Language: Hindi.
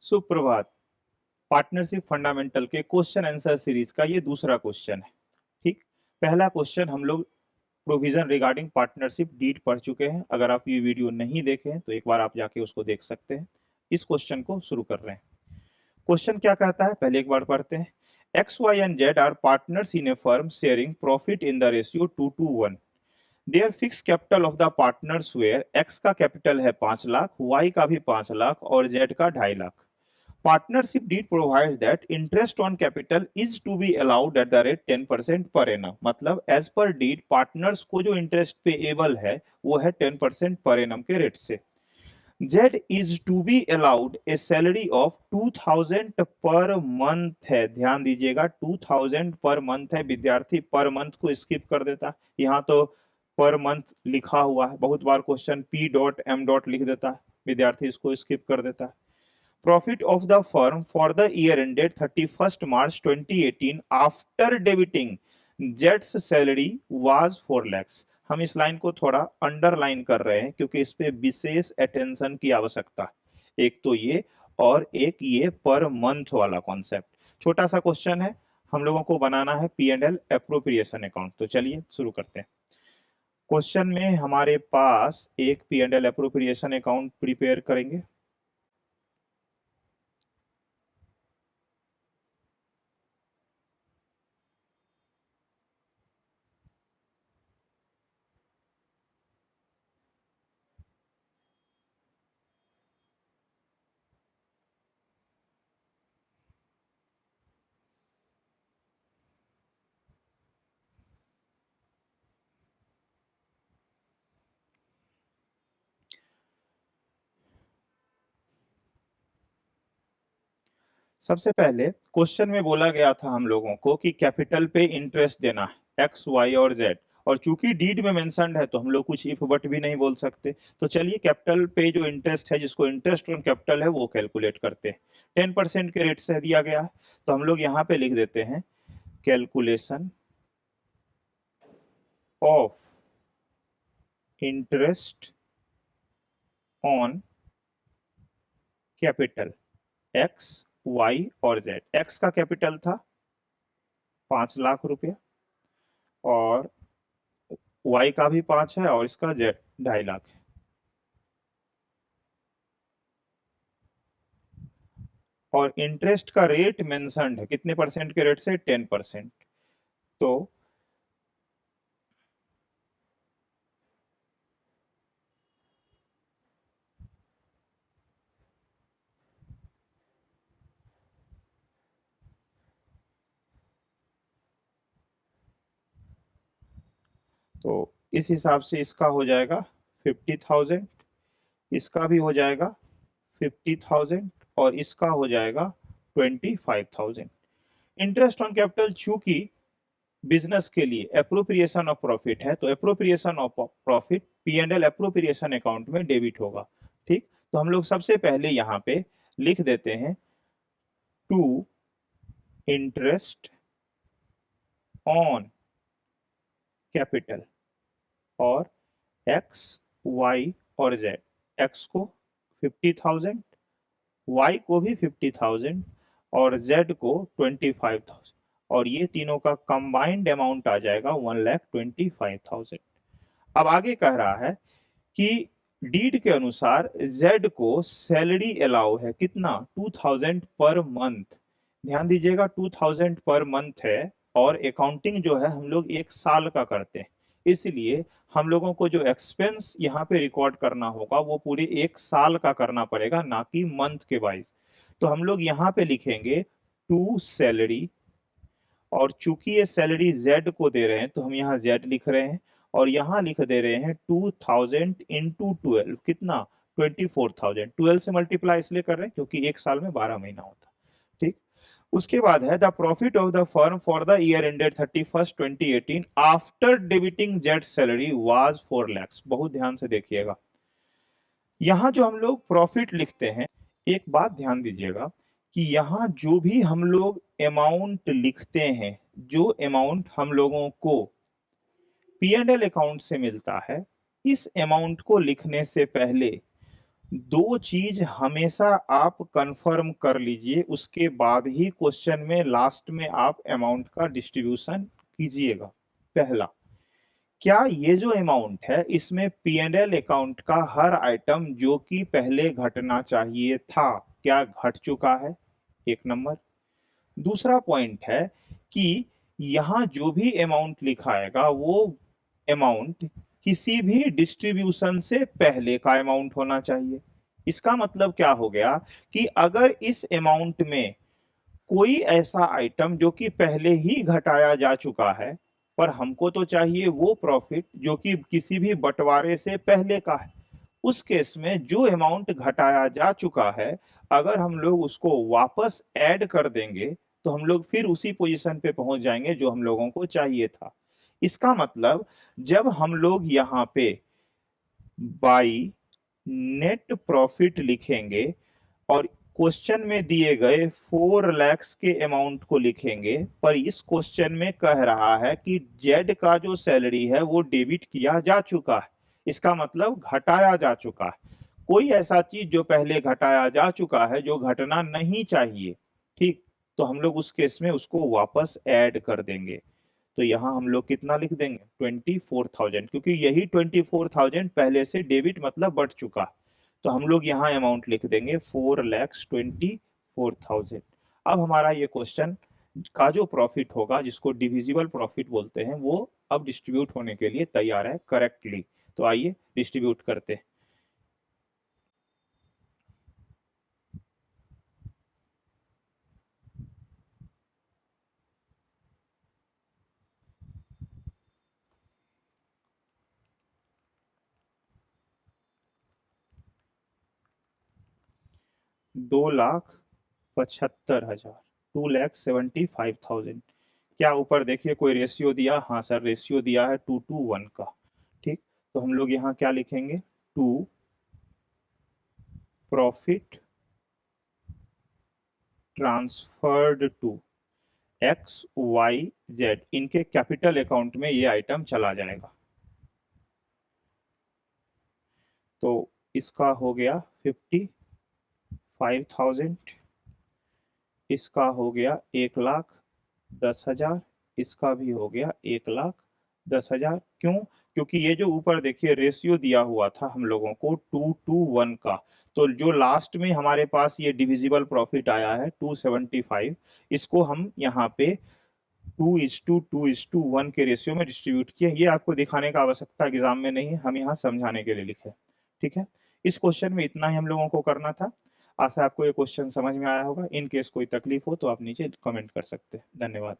सुप्रभात। पार्टनरशिप फंडामेंटल के क्वेश्चन आंसर सीरीज का ये दूसरा क्वेश्चन है। ठीक, पहला क्वेश्चन हम लोग प्रोविजन रिगार्डिंग पार्टनरशिप डीड पढ़ चुके हैं। अगर आप ये वीडियो नहीं देखे हैं तो एक बार आप जाके उसको देख सकते हैं। इस क्वेश्चन को शुरू कर रहे हैं। क्वेश्चन क्या कहता है, पहले एक बार पढ़ते हैं। X Y and Z are partners in a firm sharing profit in the ratio 2:1। Their fixed capital of the partners where X का कैपिटल है 5 लाख, वाई का भी 5 लाख और जेड का 2.5 lakh. Partnership deed provides that interest on capital is to be allowed at the rate 10% per annum। मतलब एज पर डीड पार्टनर्स को जो इंटरेस्ट पेएबल है वो है 10% पर एनम के रेट से। Z is to be allowed a salary of 2000 per month है। ध्यान दीजिएगा 2000 पर मंथ है। विद्यार्थी पर मंथ को स्किप कर देता है, यहाँ तो पर मंथ लिखा हुआ है। बहुत बार question P dot M dot लिख देता है, विद्यार्थी इसको स्किप कर देता है। Profit of the firm for the year ended 31st March 2018 after debiting Jet's salary was 4 lakhs। हम इस लाइन को थोड़ा अंडरलाइन कर रहे हैं क्योंकि इस पे विशेष अटेंशन की आवश्यकता है। एक तो ये और एक ये पर मंथ वाला कॉन्सेप्ट। छोटा सा क्वेश्चन है, हम लोगों को बनाना है P and L appropriation account. तो चलिए शुरू करते हैं। क्वेश्चन में हमारे पास एक P and L appropriation account prepare करेंगे। सबसे पहले क्वेश्चन में बोला गया था हम लोगों को कि कैपिटल पे इंटरेस्ट देना है एक्स वाई और जेड, और चूंकि डीड में मेंशन्ड है तो हम लोग कुछ इफ बट भी नहीं बोल सकते। तो चलिए कैपिटल पे जो इंटरेस्ट है, जिसको इंटरेस्ट ऑन कैपिटल है, वो कैलकुलेट करते हैं। 10% के रेट से दिया गया है तो हम लोग यहाँ पे लिख देते हैं calculation of interest on capital X Y और जेड। एक्स का कैपिटल था 5 लाख रुपया और वाई का भी 5 है और इसका जेड 2.5 लाख है। और इंटरेस्ट का रेट मेंशन्ड है, कितने परसेंट के रेट से? 10%। तो इस हिसाब से इसका हो जाएगा 50,000, इसका भी हो जाएगा 50,000 और इसका हो जाएगा 25,000। इंटरेस्ट ऑन कैपिटल चूंकि बिजनेस के लिए एप्रोप्रिएशन ऑफ प्रॉफिट है तो appropriation of profit P and L appropriation account में डेबिट होगा। ठीक, तो हम लोग सबसे पहले यहाँ पे लिख देते हैं टू इंटरेस्ट ऑन कैपिटल और एक्स वाई और जेड। एक्स को 50,000, वाई को भी 50,000 और जेड को 25,000, और ये तीनों का कंबाइंड अमाउंट आ जाएगा 1,25,000। अब आगे कह रहा है कि डीड के अनुसार जेड को सैलरी अलाउ है कितना? 2,000 पर मंथ। ध्यान दीजिएगा 2,000 पर मंथ है और अकाउंटिंग जो है हम लोग 1 साल का करते हैं, इसलिए हम लोगों को जो एक्सपेंस यहाँ पे रिकॉर्ड करना होगा वो पूरे 1 साल का करना पड़ेगा, ना कि मंथ के वाइज। तो हम लोग यहाँ पे लिखेंगे टू सैलरी, और चूंकि ये सैलरी जेड को दे रहे हैं तो हम यहाँ जेड लिख रहे हैं और यहाँ लिख दे रहे हैं 2,000 इंटू 12, कितना? 24,000। 12 से मल्टीप्लाई इसलिए कर रहे हैं क्योंकि 1 साल में 12 महीना होता। ठीक, उसके बाद है the profit of the firm for the year ended 31st 2018 after debiting Z salary was 4 lakhs। बहुत ध्यान से देखिएगा, यहाँ जो हम लोग प्रॉफिट लिखते हैं, एक बात ध्यान दीजिएगा कि यहाँ जो भी हम लोग अमाउंट लिखते हैं, जो अमाउंट हम लोगों को पी एंड एल अकाउंट से मिलता है, इस अमाउंट को लिखने से पहले दो चीज हमेशा आप कंफर्म कर लीजिए, उसके बाद ही क्वेश्चन में लास्ट में आप अमाउंट का डिस्ट्रीब्यूशन कीजिएगा। पहला, क्या ये जो अमाउंट है इसमें पी एंड एल अकाउंट का हर आइटम जो कि पहले घटना चाहिए था क्या घट चुका है, एक नंबर। दूसरा पॉइंट है कि यहाँ जो भी अमाउंट लिखाएगा वो अमाउंट किसी भी डिस्ट्रीब्यूशन से पहले का अमाउंट होना चाहिए। इसका मतलब क्या हो गया कि अगर इस अमाउंट में कोई ऐसा आइटम जो कि पहले ही घटाया जा चुका है, पर हमको तो चाहिए वो प्रॉफिट जो कि किसी भी बंटवारे से पहले का है, उस केस में जो अमाउंट घटाया जा चुका है अगर हम लोग उसको वापस ऐड कर देंगे तो हम लोग फिर उसी पोजीशन पे पहुंच जाएंगे जो हम लोगों को चाहिए था। इसका मतलब जब हम लोग यहाँ पे बाई नेट प्रॉफिट लिखेंगे और क्वेश्चन में दिए गए 4 लैक्स के अमाउंट को लिखेंगे, पर इस क्वेश्चन में कह रहा है कि जेड का जो सैलरी है वो डेबिट किया जा चुका है, इसका मतलब घटाया जा चुका है। कोई ऐसा चीज जो पहले घटाया जा चुका है जो घटना नहीं चाहिए, ठीक, तो हम लोग उस केस में उसको वापस ऐड कर देंगे। तो यहाँ हम लोग कितना लिख देंगे 24,000, क्योंकि यही 24,000 पहले से डेबिट मतलब बढ़ चुका। तो हम लोग यहाँ अमाउंट लिख देंगे 4,24,000। अब हमारा ये क्वेश्चन का जो प्रॉफिट होगा जिसको डिविजिबल प्रॉफिट बोलते हैं वो अब डिस्ट्रीब्यूट होने के लिए तैयार है करेक्टली। तो आइए डिस्ट्रीब्यूट करते हैं। दो लाख 75,000, 2,75,000। क्या ऊपर देखिए कोई रेशियो दिया, हाँ सर रेशियो दिया है 2:1 का, ठीक। तो हम लोग यहाँ क्या लिखेंगे, to profit transferred to X Y Z, इनके कैपिटल अकाउंट में ये आइटम चला जाएगा। तो इसका हो गया 55,000, इसका हो गया 1,10,000, इसका भी हो गया 1,10,000। क्यों? क्योंकि ये जो ऊपर देखिए रेशियो दिया हुआ था हम लोगों को 2:1 का, तो जो लास्ट में हमारे पास ये डिविजिबल प्रॉफिट आया है 275, इसको हम यहाँ पे 2:2:1 के रेशियो में डिस्ट्रीब्यूट किया। ये आपको दिखाने का आवश्यकता एग्जाम में नहीं है, हम यहाँ समझाने के लिए लिखे, ठीक है। इस क्वेश्चन में इतना ही हम लोगों को करना था। आशा आपको ये क्वेश्चन समझ में आया होगा। इन केस कोई तकलीफ हो तो आप नीचे कमेंट कर सकते हैं। धन्यवाद।